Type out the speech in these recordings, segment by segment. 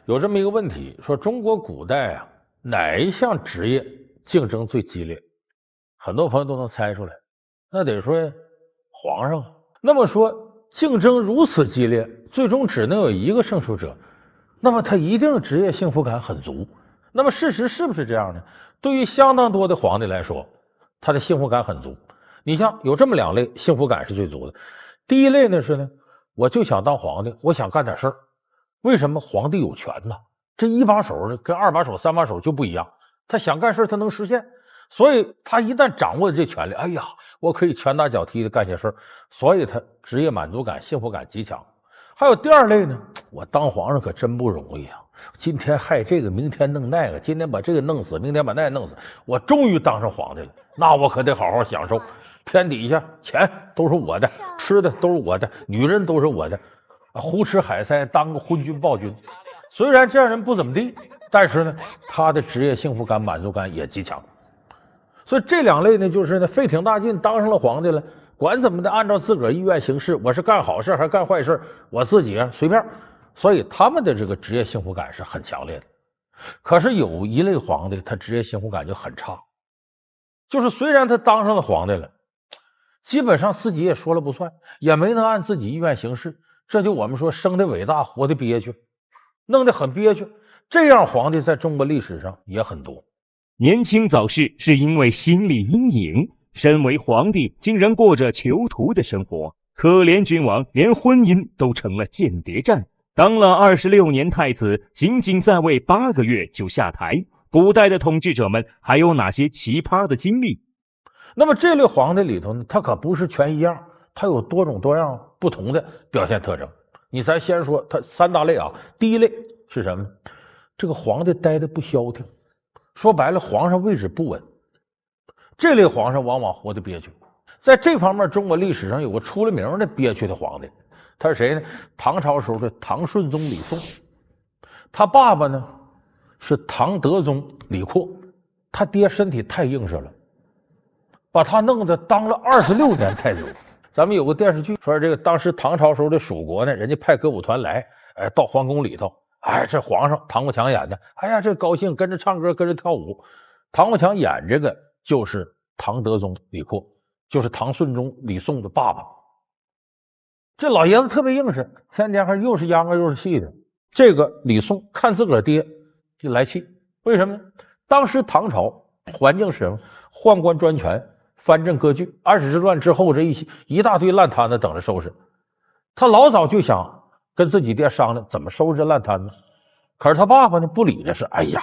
有这么一个问题，说中国古代啊，哪一项职业竞争最激烈？很多朋友都能猜出来，那得说皇上啊。那么说竞争如此激烈，最终只能有一个胜出者，那么他一定职业幸福感很足。那么事实是不是这样呢？对于相当多的皇帝来说，他的幸福感很足。你像有这么两类幸福感是最足的。第一类呢是呢，我就想当皇帝，我想干点事儿。为什么皇帝有权呢？这一把手的跟二把手、三把手就不一样，他想干事他能实现，所以他一旦掌握了这权利，哎呀，我可以拳打脚踢的干些事儿，所以他职业满足感、幸福感极强。还有第二类呢，我当皇上可真不容易啊！今天害这个，明天弄那个，今天把这个弄死，明天把那个弄死，我终于当上皇帝了，那我可得好好享受。天底下钱都是我的，吃的都是我的，女人都是我的，胡吃海塞，当个昏君暴君。虽然这样人不怎么地，但是呢，他的职业幸福感、满足感也极强。所以这两类呢，就是呢，费挺大劲当上了皇帝了，管怎么的，按照自个儿意愿行事，我是干好事还是干坏事，我自己随便。所以他们的这个职业幸福感是很强烈的。可是有一类皇帝，他职业幸福感就很差，就是虽然他当上了皇帝了，基本上自己也说了不算，也没能按自己意愿行事，这就我们说生的伟大，活的憋屈，弄得很憋屈。这样皇帝在中国历史上也很多。年轻早逝是因为心理阴影，身为皇帝竟然过着囚徒的生活，可怜君王连婚姻都成了间谍战。当了26年太子，仅仅在位8个月就下台。古代的统治者们还有哪些奇葩的经历？那么这类皇帝里头呢，他可不是全一样，他有多种多样不同的表现特征。咱先说他三大类啊。第一类是什么？这个皇帝待的不消停，说白了，皇上位置不稳。这类皇上往往活得憋屈。在这方面，中国历史上有个出了名的憋屈的皇帝，他是谁呢？唐朝时候的唐顺宗李诵，他爸爸呢是唐德宗李阔，他爹身体太硬实了，把他弄得当了26年太子。咱们有个电视剧说，这个当时唐朝时候的蜀国呢，人家派歌舞团来，到皇宫里头，这皇上唐国强演的，哎呀，这高兴，跟着唱歌，跟着跳舞。唐国强演这个就是唐德宗李阔，就是唐顺宗李诵的爸爸。这老爷子特别硬实，天天还又是秧歌又是戏的。这个李诵看自个儿爹就来气，为什么呢？当时唐朝环境是什么？宦官专权，藩镇割据，安史之乱之后，这一大堆烂摊子等着收拾。他老早就想跟自己爹商量怎么收拾这烂摊子，可是他爸爸呢不理这事。哎呀，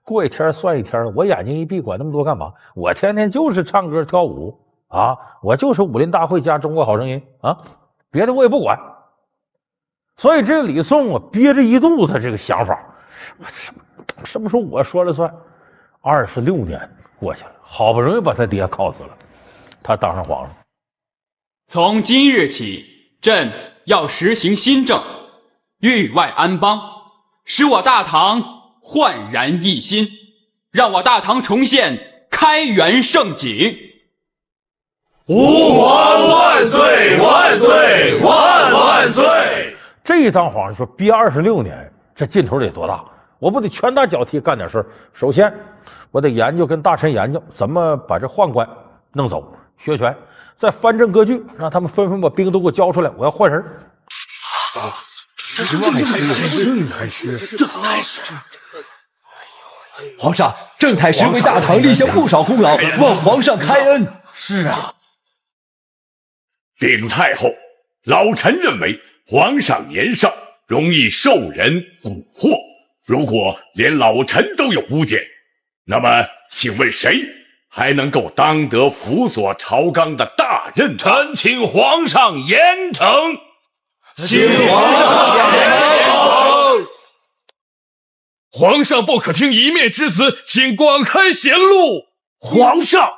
过一天算一天，我眼睛一闭，管那么多干嘛？我天天就是唱歌跳舞啊，我就是武林大会加中国好声音啊，别的我也不管。所以这个李诵憋着一肚子这个想法，什么时候我说了算？26年过去了，好不容易把他爹铐死了，他当上皇上。从今日起，朕要实行新政，域外安邦，使我大唐焕然一新，让我大唐重现开元盛景。吾皇万岁万岁万万岁！这一当皇上说憋26年，这劲头得多大？我不得拳打脚踢干点事儿？首先我得研究，跟大臣研究怎么把这宦官弄走，削权，再藩镇割据，让他们纷纷把兵都给我交出来，我要换人。这正太师，皇上，郑太师为大唐立下不少功劳，望皇上开恩。是啊，禀太后，老臣认为皇上年少，容易受人蛊惑。如果连老臣都有污点，那么请问谁还能够当得辅佐朝纲的大任？臣请皇上严惩。请皇上严惩。皇上不可听一面之词，请广开贤路。皇上，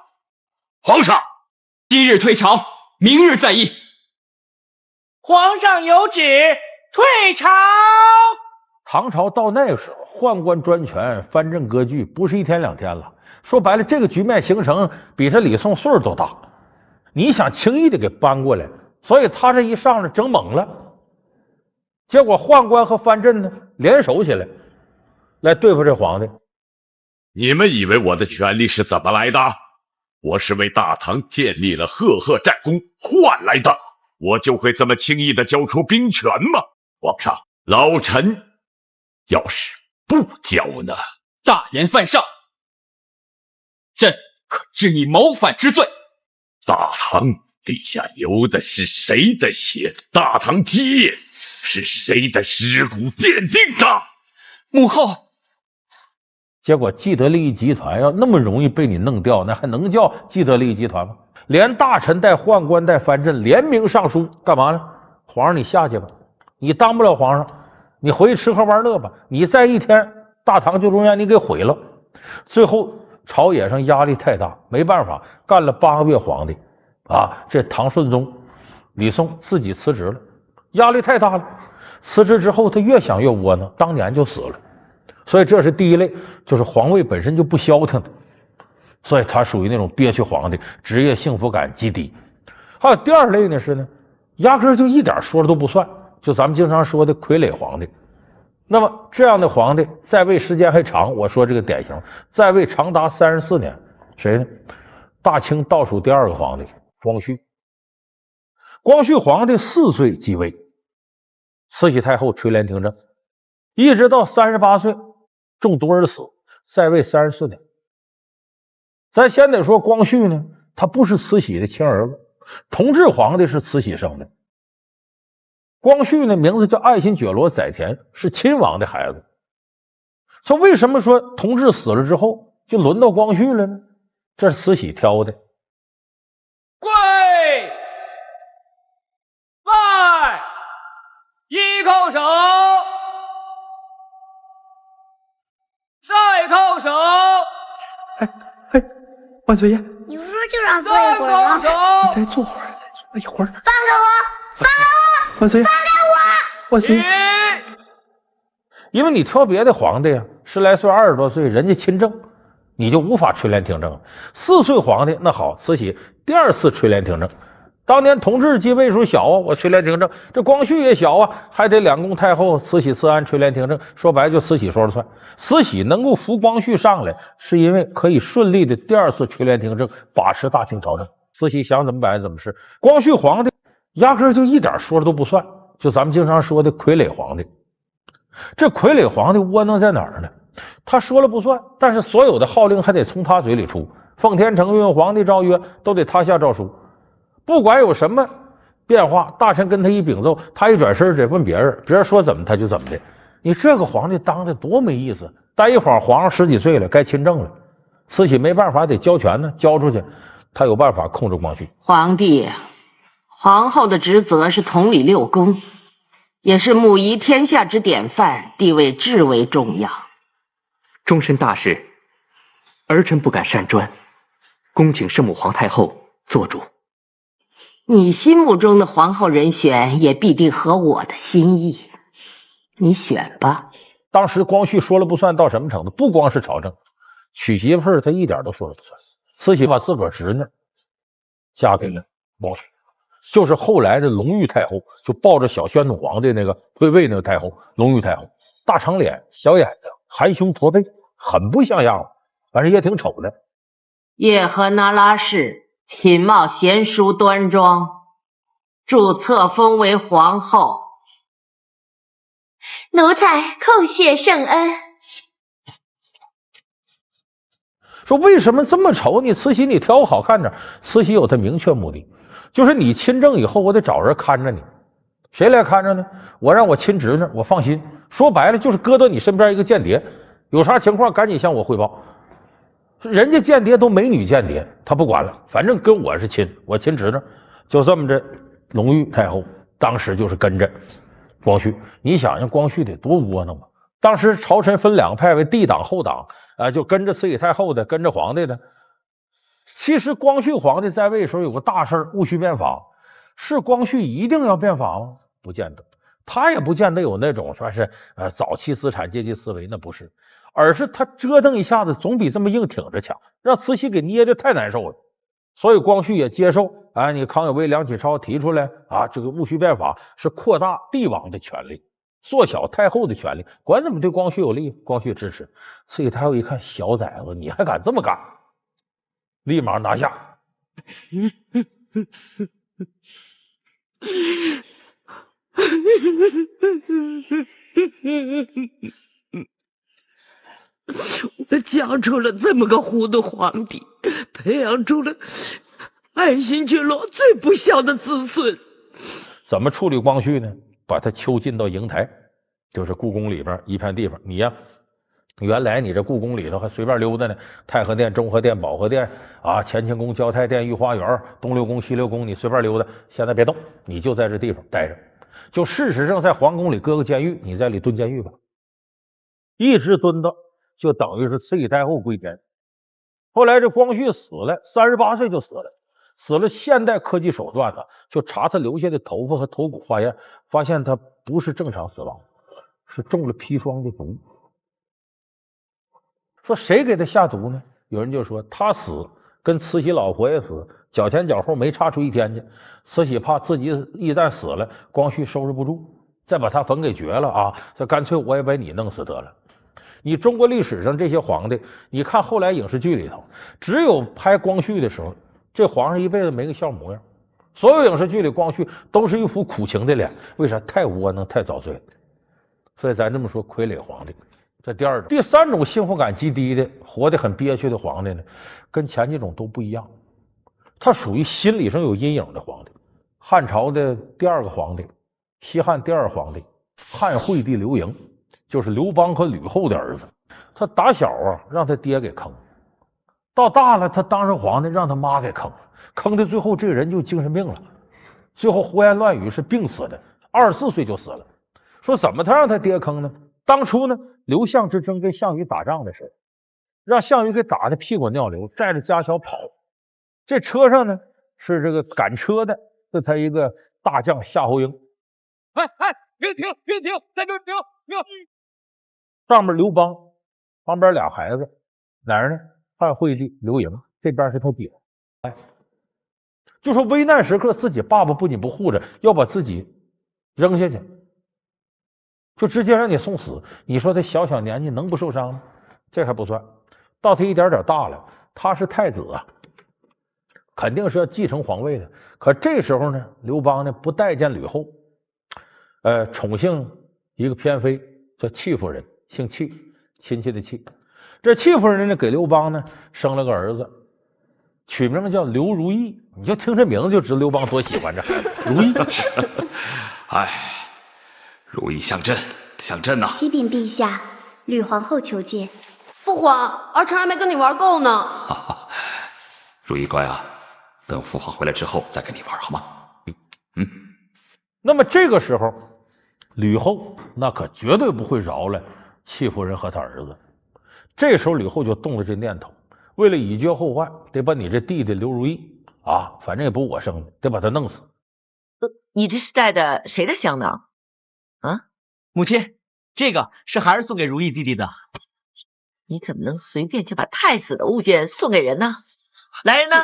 今日退朝，明日再议。皇上有旨，退朝。唐朝到那个时候，宦官专权，藩镇割据，不是一天两天了。说白了，这个局面形成比这李诵岁数都大，你想轻易的给搬过来，所以他这一上来整懵了。结果宦官和藩镇呢联手起来，来对付这皇帝。你们以为我的权力是怎么来的？我是为大唐建立了赫赫战功换来的，我就会这么轻易的交出兵权吗？皇上，老臣要是不交呢？大言犯上，朕可治你谋反之罪。大唐地下流的是谁的血？大唐基业是谁的尸骨奠定的？母后，结果既得利益集团要那么容易被你弄掉，那还能叫既得利益集团吗？连大臣带宦官带藩镇联名上书，干嘛呢？皇上你下去吧，你当不了皇上，你回去吃喝玩乐吧，你再一天大唐就让你给毁了。最后朝野上压力太大，没办法，干了8个月皇帝啊，这唐顺宗李诵自己辞职了，压力太大了。辞职之后他越想越窝囊，当年就死了。所以这是第一类，就是皇位本身就不消停的，所以他属于那种憋屈皇帝，职业幸福感极低。还有第二类呢是呢，压根就一点说了都不算，就咱们经常说的傀儡皇帝。那么这样的皇帝在位时间还长，我说这个典型，在位长达34年，谁呢？大清倒数第2个皇帝光绪。光绪皇帝4岁即位，慈禧太后垂帘听政，一直到38岁中毒而死，在位34年。咱先得说光绪呢，他不是慈禧的亲儿子，同治皇帝是慈禧生的。光绪呢，名字叫爱新觉罗载湉，是亲王的孩子。说为什么说同治死了之后就轮到光绪了呢？这是慈禧挑的。跪拜一叩首，再叩首，万岁爷，你不是就让坐一会儿吗？再坐会儿，再坐一会儿。放开我！放开我！万岁爷，放开我！万岁爷，因为你挑别的皇帝啊，10来岁、20多岁，人家亲政，你就无法垂帘听政。4岁皇帝那好，慈禧第2次垂帘听政。当年同治继位时候小啊，我垂帘听政；这光绪也小啊，还得两宫太后慈禧、慈安垂帘听政。说白就慈禧说了算。慈禧能够扶光绪上来，是因为可以顺利的第2次垂帘听政，把持大清朝政。慈禧想怎么摆怎么是。光绪皇帝压根就一点说了都不算，就咱们经常说的傀儡皇帝。这傀儡皇帝窝囊在哪儿呢？他说了不算，但是所有的号令还得从他嘴里出，奉天承运、皇帝诏曰都得他下诏书。不管有什么变化，大臣跟他一禀奏，他一转身得问别人，别人说怎么他就怎么的。你这个皇帝当的多没意思！待一会儿皇上10几岁了，该亲政了，慈禧没办法得交权呢，交出去，他有办法控制光绪。皇帝、皇后的职责是统领6宫，也是母仪天下之典范，地位至为重要。终身大事，儿臣不敢擅专，恭请圣母皇太后做主。你心目中的皇后人选也必定合我的心意，你选吧。当时光绪说了不算到什么程度？不光是朝政，娶媳妇儿他一点都说了不算。慈禧把自个儿侄女嫁给了光绪，就是后来的隆裕太后，就抱着小宣统皇帝那个退位那个太后，隆裕太后，大长脸、小眼睛、含胸驼背，很不像样，反正也挺丑的。叶赫那拉氏品貌贤淑端庄，注册封为皇后。奴才叩谢圣恩。说为什么这么丑？你慈禧你挑个好看点。慈禧有她明确目的，就是你亲政以后，我得找人看着你。谁来看着呢？我让我亲侄女，我放心。说白了就是搁到你身边一个间谍，有啥情况赶紧向我汇报。人家间谍都美女间谍，他不管了，反正跟我是亲，我亲侄女。就这么着，隆裕太后当时就是跟着光绪。你想想光绪得多窝囊啊！当时朝臣分2派，为帝党后党就跟着慈禧太后的，跟着皇帝的。其实光绪皇帝在位的时候有个大事，戊戌变法。是光绪一定要变法吗？不见得，他也不见得有那种说是早期资产阶级思维，那不是，而是他折腾一下子总比这么硬挺着强，让慈禧给捏的太难受了。所以光绪也接受你康有为、梁启超提出来这个戊戌变法是扩大帝王的权力，缩小太后的权力，管怎么对光绪有利，光绪支持。慈禧太后一看，小崽子，你还敢这么干，立马拿下。我教出了这么个糊涂皇帝，培养出了爱新觉罗最不孝的子孙。怎么处理光绪呢？把他囚禁到瀛台，就是故宫里边一片地方。你呀，原来你这故宫里头还随便溜达呢，太和殿、中和殿、保和殿啊，乾清宫、交泰殿、御花园、东六宫、西六宫，你随便溜达。现在别动，你就在这地方待着。就事实上在皇宫里搁个监狱，你在里蹲监狱吧，一直蹲到就等于是慈禧太后归天。后来这光绪死了，38岁就死了。死了，现代科技手段呢，就查他留下的头发和头骨化验，发现他不是正常死亡，是中了砒霜的毒。说谁给他下毒呢？有人就说他死跟慈禧老婆也死，脚前脚后没差出一天去。慈禧怕自己一旦死了，光绪收拾不住，再把他坟给掘了啊，这干脆我也把你弄死得了。你中国历史上这些皇帝，你看后来影视剧里头，只有拍光绪的时候，这皇上一辈子没个笑模样。所有影视剧里光绪都是一副苦情的脸，为啥？太窝囊，太遭罪了。所以咱这么说，傀儡皇帝。这第二种。第三种幸福感极低的，活得很憋屈的皇帝呢，跟前几种都不一样，他属于心理上有阴影的皇帝。汉朝的第二个皇帝，西汉第二皇帝汉惠帝刘盈，就是刘邦和吕后的儿子。他打小啊让他爹给坑，到大了他当上皇帝让他妈给坑，坑的最后这个人就精神病了，最后胡言乱语是病死的，24岁就死了。说怎么他让他爹坑呢？当初呢刘项之争跟项羽打仗的时候，让项羽给打的屁滚尿流，带着家小跑。这车上呢是这个赶车的，是他一个大将夏侯婴。停，在这儿停。上面刘邦，旁边俩孩子，哪儿呢？汉惠帝刘盈，这边是他爹。就说危难时刻自己爸爸不仅不护着，要把自己扔下去，就直接让你送死。你说他小小年纪能不受伤吗？这还不算，到他一点点大了，他是太子啊，肯定是要继承皇位的。可这时候呢，刘邦呢不待见吕后，宠幸一个偏妃叫戚夫人，姓戚，亲戚的戚。这戚夫人呢给刘邦呢生了个儿子，取名叫刘如意。你就听这名字就知道刘邦多喜欢这孩子。如意，哎，如意相朕呐！启禀陛下，吕皇后求见。父皇，儿臣还没跟你玩够呢。如意乖啊，等父皇回来之后再跟你玩好吗？那么这个时候，吕后那可绝对不会饶了戚夫人和他儿子。这时候吕后就动了这念头，为了以绝后患，得把你这弟弟刘如意啊，反正也不我生的，得把他弄死。你这是带的谁的香囊啊？母亲，这个是孩儿送给如意弟弟的。你怎么能随便就把太子的物件送给人呢？来人呢？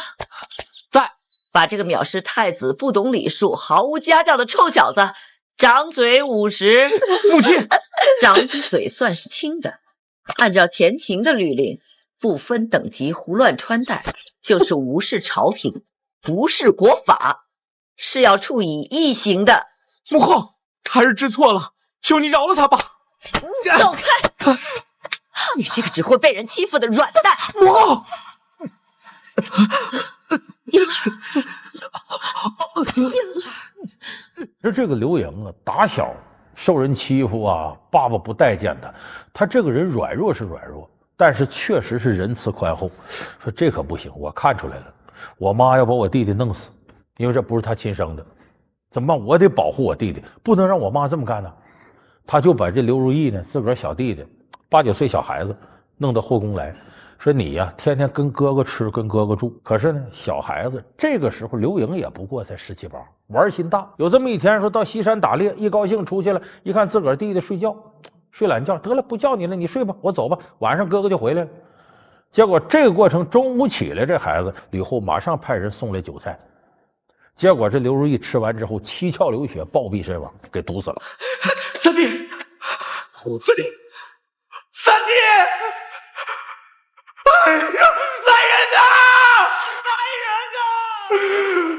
在，把这个藐视太子、不懂礼数、毫无家教的臭小子掌嘴50。母亲，掌一嘴算是轻的。按照前秦的律令，不分等级胡乱穿戴，就是无视朝廷，无视国法，是要处以异刑的。母后，孩儿知错了，求你饶了他吧。走开！你这个只会被人欺负的软蛋！母后，这个刘盈啊，打小受人欺负啊，爸爸不待见他，他这个人软弱是软弱，但是确实是仁慈宽厚。说这可不行，我看出来了，我妈要把我弟弟弄死，因为这不是他亲生的，怎么办？我得保护我弟弟，不能让我妈这么干呢。他就把这刘如意呢，自个儿小弟弟8、9岁小孩子弄到后宫来，说你呀，天天跟哥哥吃，跟哥哥住。可是呢，小孩子这个时候刘盈也不过才17、18，玩心大。有这么一天，说到西山打猎，一高兴出去了，一看自个儿弟弟睡觉，睡懒觉，得了，不叫你了，你睡吧，我走吧，晚上哥哥就回来了。结果这个过程中午起来，这孩子吕后马上派人送来酒菜，结果这刘如意吃完之后七窍流血，暴毙身亡，给毒死了。三弟，三弟！哎呀，来人呐！来人呐！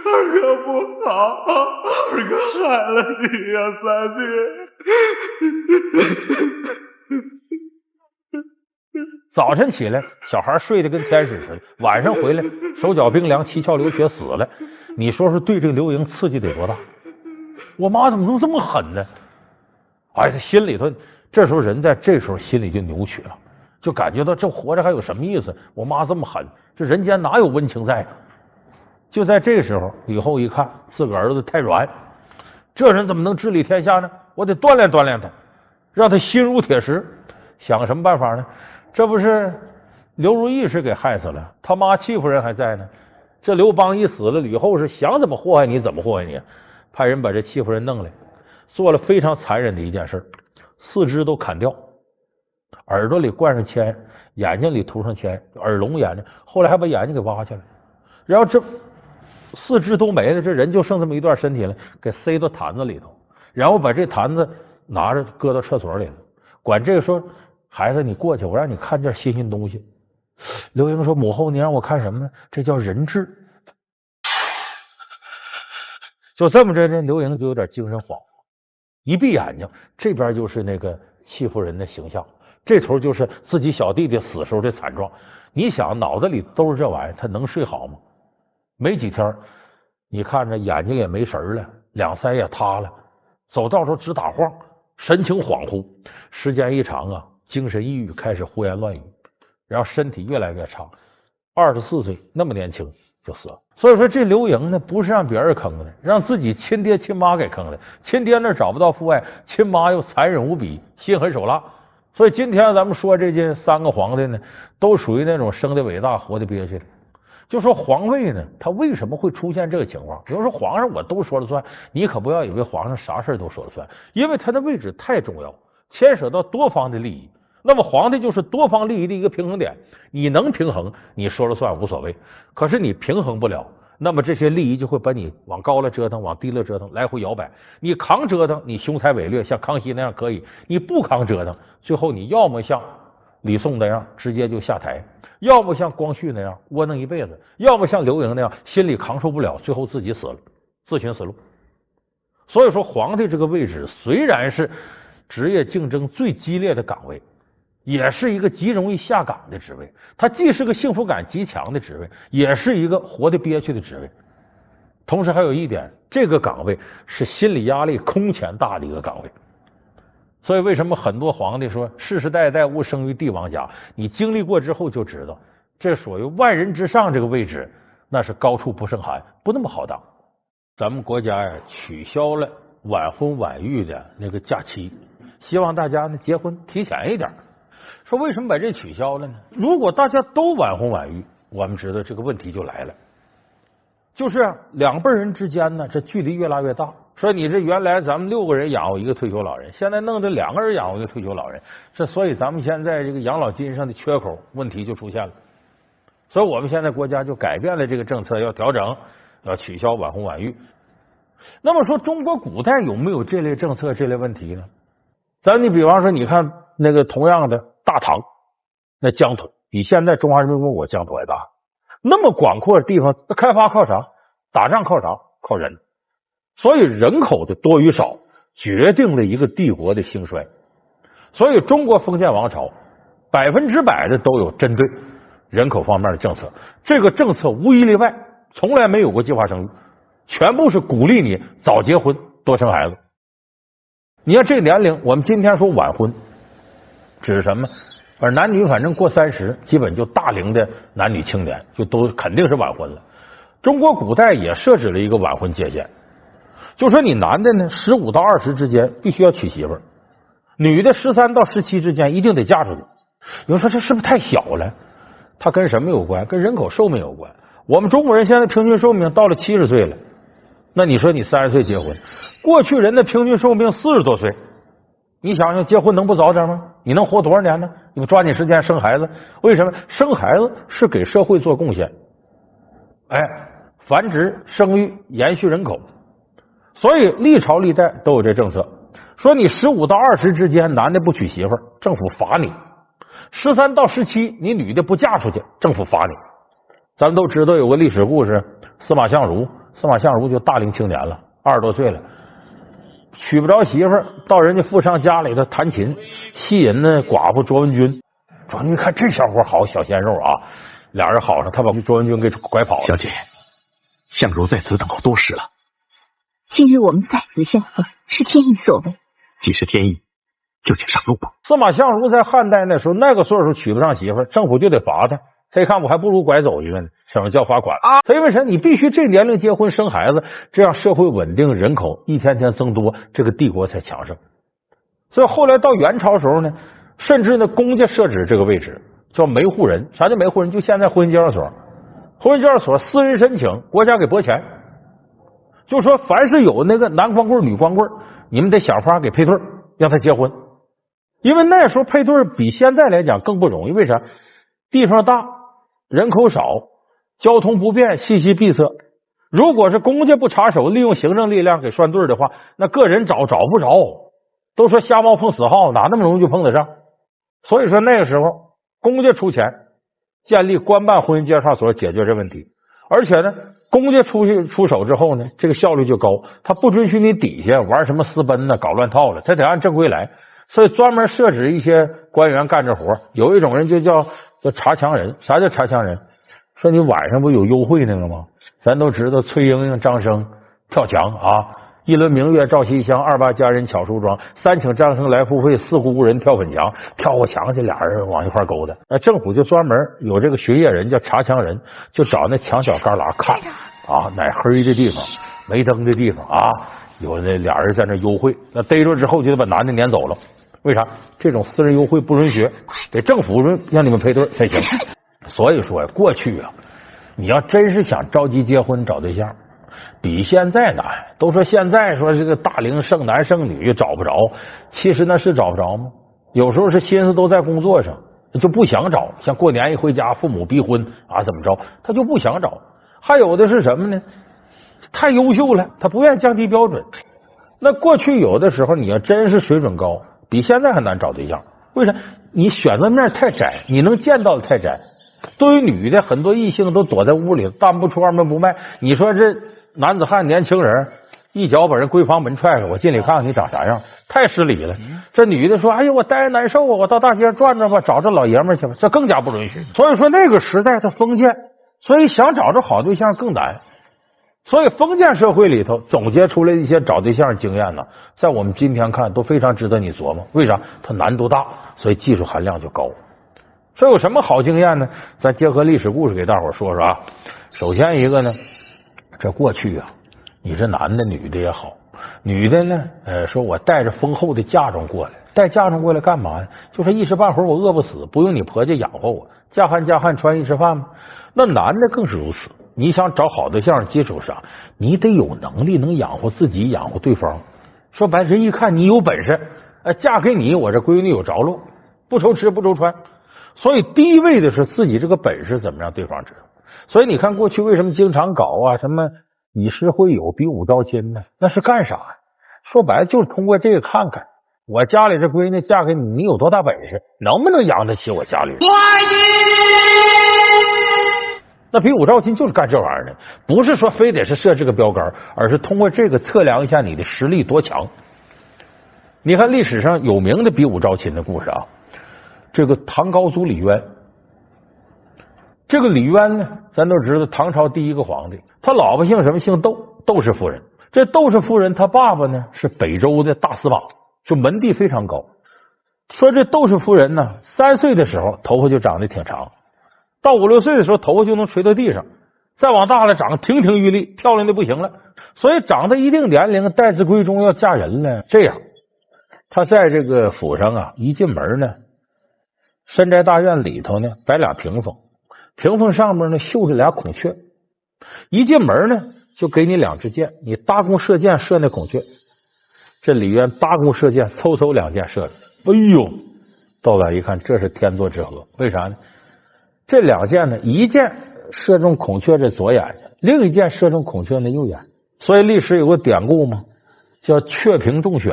二哥不好，二哥害了你呀，三弟！早晨起来，小孩睡得跟天使似的，晚上回来手脚冰凉，七窍流血死了。你说说，对这个刘盈刺激得多大？我妈怎么能这么狠呢？哎，他心里头，这时候人在这时候心里就扭曲了，就感觉到这活着还有什么意思？我妈这么狠，这人间哪有温情在？就在这时候，吕后一看自个儿子太软，这人怎么能治理天下呢？我得锻炼锻炼他，让他心如铁石。想什么办法呢？这不是刘如意是给害死了，他妈戚夫人还在呢。这刘邦一死了，吕后是想怎么祸害你怎么祸害你，派人把这戚夫人弄来，做了非常残忍的一件事，四肢都砍掉，耳朵里灌上铅，眼睛里涂上铅，耳聋眼睛，后来还把眼睛给挖下来，然后这四肢都没了，这人就剩这么一段身体了，给塞到坛子里头，然后把这坛子拿着搁到厕所里了，管这个说，孩子你过去，我让你看点新鲜东西。刘盈说，母后你让我看什么呢？这叫人质。就这么着呢，刘盈就有点精神恍惚，一闭眼睛，这边就是那个戚夫人的形象，这头就是自己小弟弟死时候的惨状。你想脑子里都是这玩意儿，他能睡好吗？没几天，你看着眼睛也没神了，两腮也塌了，走道时候直打晃，神情恍惚。时间一长啊，精神抑郁，开始胡言乱语，然后身体越来越差。24岁那么年轻就死了。所以说这刘盈呢，不是让别人坑的，让自己亲爹亲妈给坑了。亲爹那找不到父爱，亲妈又残忍无比，心狠手辣。所以今天咱们说这3个皇帝呢，都属于那种生的伟大，活的憋屈的。就说皇位呢，他为什么会出现这个情况？比如说皇上我都说了算，你可不要以为皇上啥事都说了算，因为他的位置太重要，牵扯到多方的利益。那么皇帝就是多方利益的一个平衡点，你能平衡，你说了算无所谓。可是你平衡不了，那么这些利益就会把你往高了折腾，往低了折腾，来回摇摆。你扛折腾，你雄才伟略，像康熙那样可以；你不扛折腾，最后你要么像李宋那样直接就下台，要么像光绪那样窝囊一辈子，要么像刘盈那样心里扛受不了，最后自己死了，自寻死路。所以说，皇帝这个位置虽然是职业竞争最激烈的岗位，也是一个极容易下岗的职位，它既是个幸福感极强的职位，也是一个活得憋屈的职位。同时还有一点，这个岗位是心理压力空前大的一个岗位。所以为什么很多皇帝说世世代代勿生于帝王家，你经历过之后就知道，这属于万人之上这个位置，那是高处不胜寒，不那么好当。咱们国家呀取消了晚婚晚育的那个假期，希望大家呢结婚提前一点。说为什么把这取消了呢？如果大家都晚婚晚育，我们知道这个问题就来了，就是两辈人之间呢，这距离越拉越大。说你这原来咱们6个人养活一个退休老人，现在弄这2个人养活一个退休老人，这所以咱们现在这个养老金上的缺口问题就出现了。所以我们现在国家就改变了这个政策，要调整，要取消晚婚晚育。那么说中国古代有没有这类政策这类问题呢？你比方说你看那个同样的大唐，那疆土比现在中华人民共和国疆土还大，那么广阔的地方，开发靠啥？打仗靠啥？靠人。所以人口的多与少决定了一个帝国的兴衰。所以中国封建王朝100%的都有针对人口方面的政策，这个政策无一例外从来没有过计划生育，全部是鼓励你早结婚多生孩子。你看这年龄，我们今天说晚婚指什么？而男女反正过30，基本就大龄的男女青年就都肯定是晚婚了。中国古代也设置了一个晚婚界限，就说你男的呢15到20之间必须要娶媳妇儿，女的13到17之间一定得嫁出去。有人说这是不是太小了？它跟什么有关？跟人口寿命有关。我们中国人现在平均寿命到了70岁了，那你说你30岁结婚，过去人的平均寿命40多岁，你想想结婚能不早点吗？你能活多少年呢？你不抓紧时间生孩子？为什么？生孩子是给社会做贡献，繁殖生育延续人口。所以历朝历代都有这政策，说你15到20之间男的不娶媳妇儿，政府罚你；13到17你女的不嫁出去，政府罚你。咱们都知道有个历史故事，司马相如就大龄青年了，20多岁了，娶不着媳妇儿，到人家富商家里头弹琴，吸引呢寡妇卓文君。说你看这小伙好，小鲜肉啊，俩人好上，他把卓文君给拐跑了。小姐，相如在此等候多时了。今日我们再次相逢，是天意所为。既是天意，就请上路吧。司马相如在汉代那时候，那个岁数娶不上媳妇儿，政府就得罚他。他一看，我还不如拐走一个呢，省着交罚款啊！他因为啥？你必须这年龄结婚生孩子，这样社会稳定，人口一天天增多，这个帝国才强盛。所以后来到元朝时候呢，甚至呢公家设置这个位置叫媒户人。啥叫媒户人？就现在婚姻介绍所，婚姻介绍所私人申请，国家给拨钱。就说凡是有那个男光棍女光棍，你们得想法给配对，让他结婚。因为那时候配对比现在来讲更不容易，为啥？地方大，人口少，交通不便，信息闭塞。如果是公家不插手，利用行政力量给拴对的话，那个人找不着。都说瞎猫碰死耗，哪那么容易就碰得上？所以说那个时候公家出钱建立官办婚姻介绍所，解决这问题。而且呢，公家出手之后呢，这个效率就高，他不准许你底下玩什么私奔呢，搞乱套了，他得按正规来。所以专门设置一些官员干这活。有一种人就叫查墙人。啥叫查墙人？说你晚上不有幽会那个吗？咱都知道崔莺莺、张生跳墙啊，一轮明月照西厢，28佳人巧梳妆，3请张生来赴会，4呼无人跳粉墙。跳过墙，这俩人往一块勾搭。那政府就专门有这个巡夜人，叫查墙人，就找那墙角旮旯看啊，哪黑的地方、没灯的地方啊，有那俩人在那幽会。那逮着之后就得把男的撵走了。为啥？这种私人幽会不允许，得政府让你们配对才行。所以说呀，过去啊，你要真是想着急结婚找对象，比现在难。都说现在说这个大龄剩男剩女找不着，其实那是找不着吗？有时候是心思都在工作上，就不想找。像过年一回家，父母逼婚啊，怎么着，他就不想找。还有的是什么呢？太优秀了，他不愿意降低标准。那过去有的时候，你要真是水准高，比现在还难找对象。为啥？你选择面太窄，你能见到的太窄。对于女的，很多异性都躲在屋里，大门不出二门不迈。你说这男子汉年轻人一脚把人闺房门踹开，我进里看看你长啥样，太失礼了。这女的说：“哎呀，我待着难受啊，我到大街上转转吧，找这老爷们去吧。”这更加不允许。所以说那个时代它封建，所以想找着好对象更难。所以封建社会里头总结出来一些找对象经验呢，在我们今天看都非常值得你琢磨。为啥？它难度大，所以技术含量就高。所以有什么好经验呢？咱结合历史故事给大伙说说啊。首先一个呢，这过去啊，你这男的女的也好，女的呢说我带着丰厚的嫁妆过来，带嫁妆过来干嘛呀？就是一时半会儿我饿不死，不用你婆家养活我，嫁汉穿衣吃饭吗？那男的更是如此。你想找好对象基础上，你得有能力能养活自己，养活对方。说白，人一看你有本事，嫁给你，我这闺女有着落，不愁吃不愁穿。所以第一位的是自己这个本事怎么让对方知道。所以你看过去为什么经常搞啊什么以诗会友比武招亲呢？那是干啥呀？说白了就是通过这个看看我家里这闺女嫁给你，你有多大本事，能不能养得起我家里人。那比武招亲就是干这玩意儿的，不是说非得是设这个标杆，而是通过这个测量一下你的实力多强。你看历史上有名的比武招亲的故事啊，这个唐高祖李渊。这个李渊呢，咱都知道唐朝第一个皇帝，他老婆姓什么？姓窦，窦氏夫人。这窦氏夫人他爸爸呢是北周的大司马，就门第非常高。说这窦氏夫人呢，3岁的时候头发就长得挺长，到5、6岁的时候头发就能垂到地上，再往大了长亭亭玉立，漂亮的不行了。所以长到一定年龄，待字闺中要嫁人了。这样，他在这个府上啊，一进门呢，深宅大院里头呢摆俩屏风，屏风上面呢绣着俩孔雀。一进门呢，就给你2支箭，你搭弓射箭，射那孔雀。这李渊搭弓射箭，嗖2箭射了。哎呦，窦大一看，这是天作之合。为啥呢？这2箭呢，一箭射中孔雀这左眼睛，另一箭射中孔雀那右眼。所以历史有个典故嘛，叫雀屏中选。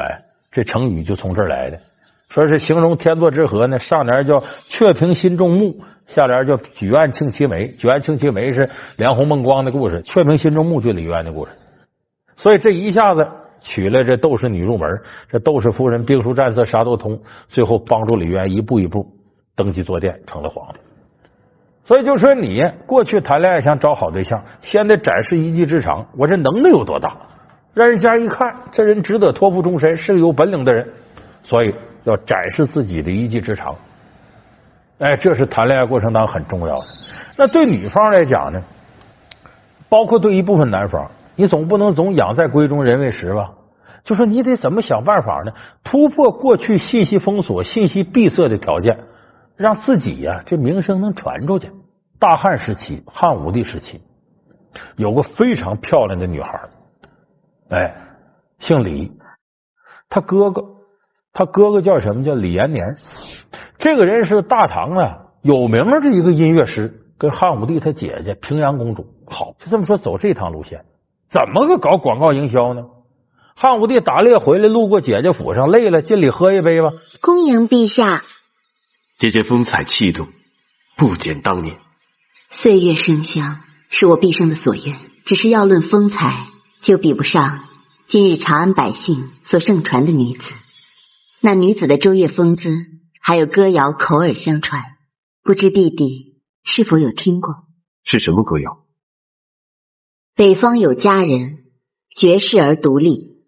这成语就从这儿来的。说是形容天作之合呢，上联叫雀屏心中木，下联叫举案庆其眉。举案庆其眉是梁鸿孟光的故事，雀屏心中木就李渊的故事。所以这一下子娶了这窦氏女入门，这窦氏夫人兵书战策啥都通，最后帮助李渊一步一步登基坐殿，成了皇帝。所以就说你过去谈恋爱想找好对象，先得展示一技之长，我这能耐有多大，让人家一看这人值得托付终身，是个有本领的人，所以要展示自己的一技之长。哎，这是谈恋爱过程当中很重要的。那对女方来讲呢，包括对一部分男方，你总不能总养在闺中人未识吧？就说你得怎么想办法呢？突破过去信息封锁、信息闭塞的条件，让自己呀这名声能传出去。大汉时期，汉武帝时期，有个非常漂亮的女孩，哎，姓李，他哥哥叫什么？叫李延年。这个人是大唐啊有名的一个音乐师，跟汉武帝他姐姐平阳公主好，就这么说走这趟路线。怎么个搞广告营销呢？汉武帝打猎回来，路过姐姐府上，累了，进里喝一杯吧。恭迎陛下。姐姐风采气度不减当年，岁月生香是我毕生的所愿，只是要论风采，就比不上今日长安百姓所盛传的女子。那女子的周越风姿，还有歌谣口耳相传，不知弟弟是否有听过？是什么歌谣？北方有佳人，绝世而独立，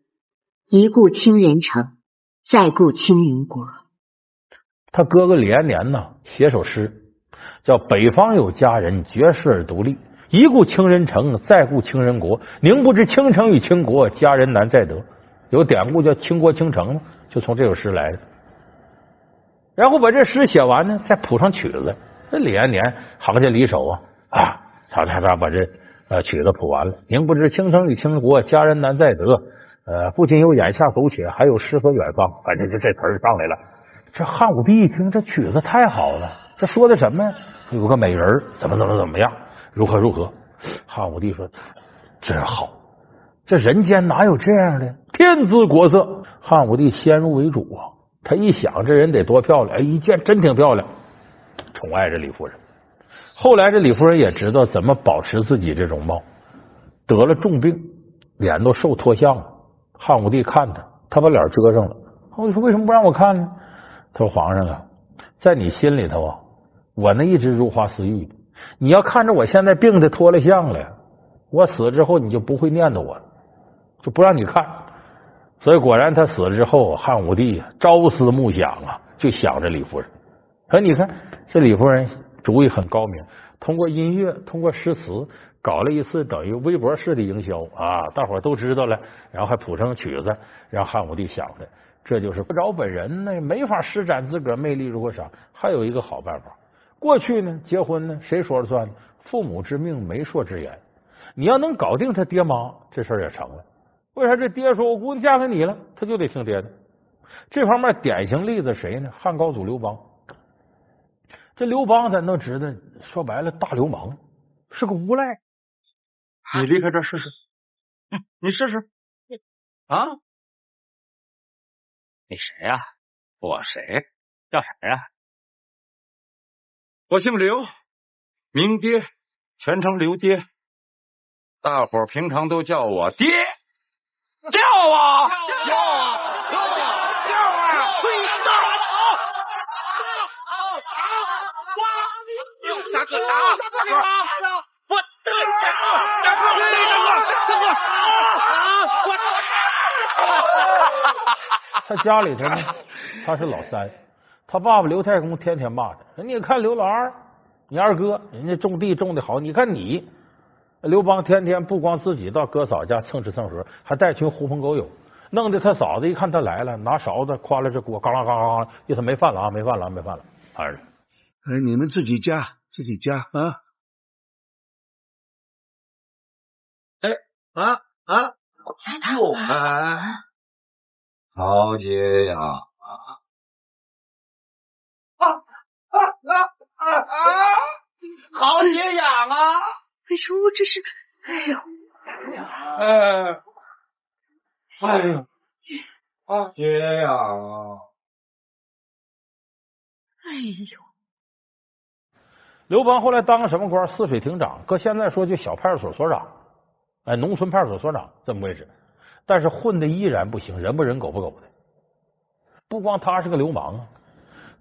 一顾倾人城，再顾倾人国。他哥哥李延年呢写首诗，叫北方有佳人，绝世而独立，一顾倾人城，再顾倾人国。宁不知倾城与倾国，佳人难再得。有典故叫倾国倾城嘛，就从这首诗来的。然后把这诗写完呢，再谱上曲子。这李延年行家里手啊，他把这曲子谱完了。宁不知倾城与倾国，佳人难再得。不仅有眼下苟且，还有诗和远方。反正就这词儿上来了。这汉武帝一听，这曲子太好了，这说的什么呀？有个美人怎么样，如何。汉武帝说真好，这人间哪有这样的天姿国色。汉武帝先入为主啊，他一想这人得多漂亮，一见真挺漂亮，宠爱着李夫人。后来这李夫人也知道怎么保持自己这容貌，得了重病，脸都瘦脱相了。汉武帝看他把脸遮上了。汉武帝说为什么不让我看呢？他说皇上啊，在你心里头我那一直如花似玉的，你要看着我现在病的脱了相了，我死之后你就不会念叨我了，就不让你看。所以果然他死了之后，汉武帝朝思暮想就想着李夫人。你看这李夫人主意很高明，通过音乐，通过诗词，搞了一次等于微博式的营销大伙都知道了，然后还谱成曲子，让汉武帝想的。这就是不找本人呢，没法施展自个儿魅力如何啥。还有一个好办法，过去呢结婚呢谁说了算呢？父母之命，媒妁之言。你要能搞定他爹妈，这事儿也成了。为啥这爹说我姑娘嫁给你了，他就得听爹的？这方面典型例子谁呢？汉高祖刘邦。这刘邦咱都知道，说白了大流氓，是个无赖。你离开这试试，你试试啊！你谁呀？我谁？叫啥呀？我姓刘，名爹，全称刘爹。大伙儿平常都叫我爹。叫啊！大哥打！我他家里头呢，他是老三，他爸爸刘太公天天骂他。你看刘老二，你二哥人家种地种的好，你看你。刘邦天天不光自己到哥嫂家蹭吃蹭喝，还带群狐朋狗友，弄得他嫂子一看他来了，拿勺子夸了这锅，嘎啦嘎啦，意思没饭了啊，没饭了，没饭了。儿子，你们自己夹啊！豪杰呀！好解痒啊！哎呦，这是，啊，爹呀！哎呦，刘邦后来当个什么官？泗水亭长，搁现在说就小派出所所长，哎，农村派出所所长这么位置。但是混的依然不行，人不人狗不狗的。不光他是个流氓啊，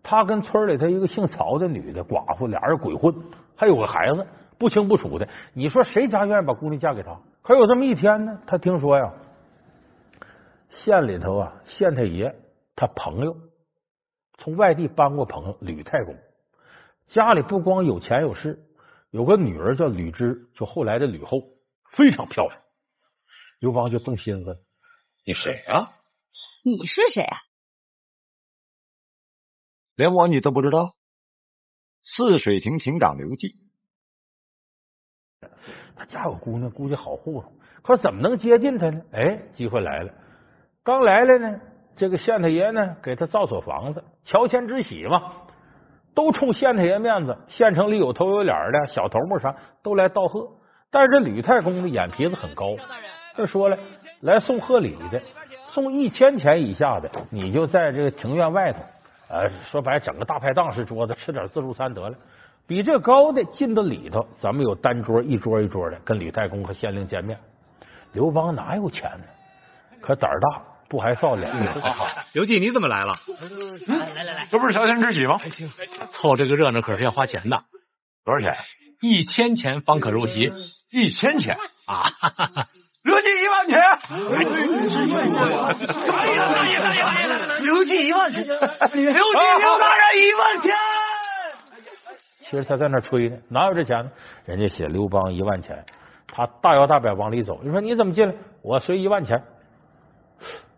他跟村里头一个姓曹的女的寡妇，俩人鬼混，还有个孩子，不清不楚的。你说谁家愿意把姑娘嫁给他？可有这么一天呢，他听说呀，县里头啊，县太爷他朋友从外地搬过朋友吕太公，家里不光有钱有势，有个女儿叫吕雉，就后来的吕后，非常漂亮。刘邦就动心思，你谁啊？你是谁啊？连我你都不知道？泗水亭亭长刘季。他家有姑娘，估计好糊弄，可是怎么能接近他呢？哎，机会来了。刚来了呢，这个县太爷呢给他造所房子，乔迁之喜嘛，都冲县太爷面子。县城里有头有脸的小头目啥都来道贺，但是这吕太公的眼皮子很高，就说了，来送贺礼的，送1000钱以下的，你就在这个庭院外头，说白整个大排档式桌子，吃点自助餐得了。比这高的进到里头，咱们有单桌一桌一桌的，跟吕太公和县令见面。刘邦哪有钱呢？可胆儿大，不还臊脸。刘季，你怎么来了？来，这不是乔迁之喜吗？凑这个热闹可是要花钱的。多少钱？1000钱方可入席。1000钱啊！刘季1万钱！刘季1万钱！刘大人1万钱！其实他在那吹呢，哪有这钱呢？人家写刘邦1万钱，他大摇大摆往里走。你说你怎么进来？我随1万钱。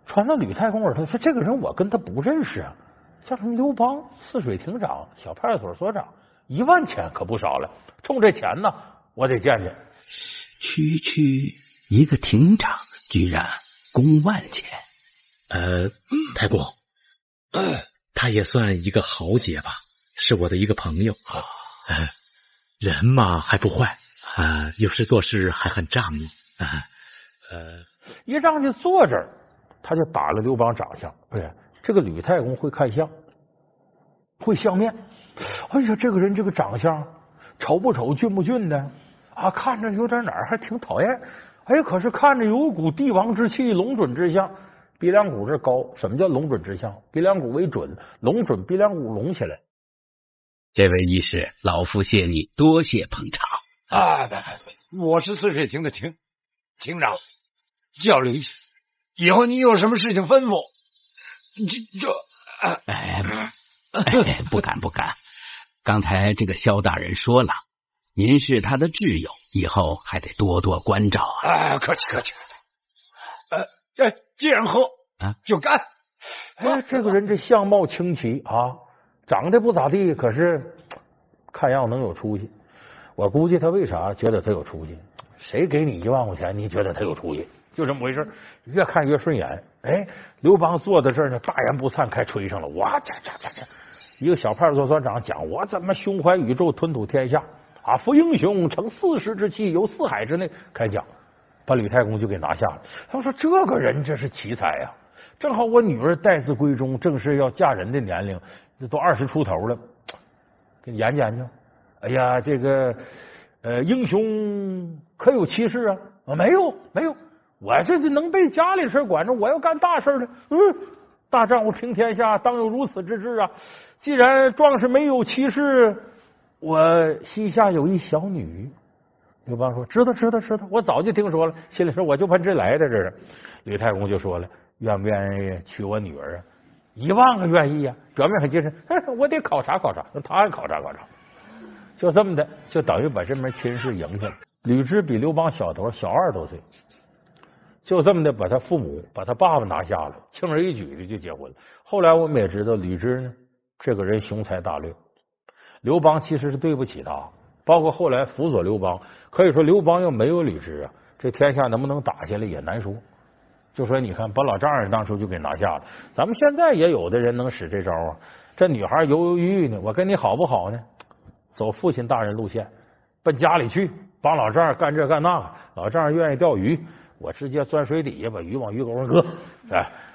传到吕太公耳朵，说这个人我跟他不认识啊，叫什么刘邦，泗水亭长，小派出所所长，1万钱可不少了。冲这钱呢，我得见见。区一个亭长居然公1万钱，太公，他也算一个豪杰吧，是我的一个朋友。人嘛还不坏有时做事还很仗义一上去坐这儿，他就打了刘邦长相。对，这个吕太公会看相，会相面。哎呀，这个人这个长相丑不丑，俊不俊的啊，看着有点哪儿还挺讨厌。哎，可是看着有股帝王之气，龙准之相。鼻梁骨这高，什么叫龙准之相？鼻梁骨为准，龙准，鼻梁骨隆起来。这位义士，老夫谢你，多谢捧场啊！我是泗水亭的亭长，叫刘季。以后你有什么事情吩咐？不敢。刚才这个萧大人说了，您是他的挚友，以后还得多多关照啊！客气。既然喝就干。哎，这个人这相貌清奇啊，长得不咋地，可是看样能有出息。我估计他为啥觉得他有出息？谁给你1万块钱，你觉得他有出息？就这么回事，越看越顺眼。哎，刘邦坐在这儿呢，大言不惭开吹上了。哇，这一个小派出所所长讲，我怎么胸怀宇宙，吞吐天下啊！夫英雄成4时之气，游4海之内。开讲，把吕太公就给拿下了。他说这个人真是奇才呀！正好我女儿待字闺中，正是要嫁人的年龄，这都20出头了，给你研究。哎呀，这个英雄可有其事啊？没有，我这能被家里事管着，我要干大事了。大丈夫平天下，当有如此之志啊！既然壮士没有其事，我膝下有一小女。刘邦说：“知道，我早就听说了。”心里说：“我就奔这来的。”这是吕太公就说了：“愿不愿意娶我女儿啊？”1万个愿意啊！表面很精神，我得考察，那他还考察。就这么的，就等于把这门亲事赢下了。吕雉比刘邦小20多岁，就这么的把他父母、把他爸爸拿下了，轻而易举的就结婚了。后来我们也知道，吕雉呢，这个人雄才大略，刘邦其实是对不起他，包括后来辅佐刘邦。可以说，刘邦要没有吕雉啊，这天下能不能打下来也难说。就说你看，把老丈人当初就给拿下了。咱们现在也有的人能使这招啊。这女孩犹犹豫豫呢，我跟你好不好呢？走父亲大人路线，奔家里去帮老丈人干这干那个。老丈人愿意钓鱼，我直接钻水底下把鱼往鱼钩上搁。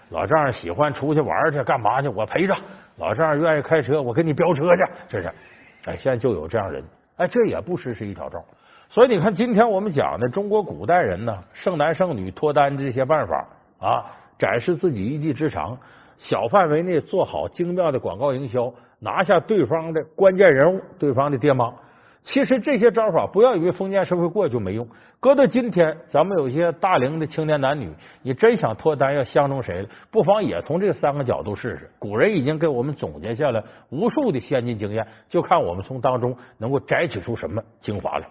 老丈人喜欢出去玩去，干嘛去？我陪着。老丈人愿意开车，我给你飙车去。这是，哎，现在就有这样人，哎，这也不失是一条道。所以你看，今天我们讲的中国古代人呢，剩男剩女脱单这些办法啊，展示自己一技之长，小范围内做好精妙的广告营销，拿下对方的关键人物，对方的爹妈。其实这些招法，不要以为封建社会过就没用。搁到今天，咱们有些大龄的青年男女，你真想脱单，要相中谁了，不妨也从这3个角度试试。古人已经给我们总结下了无数的先进经验，就看我们从当中能够摘取出什么精华来。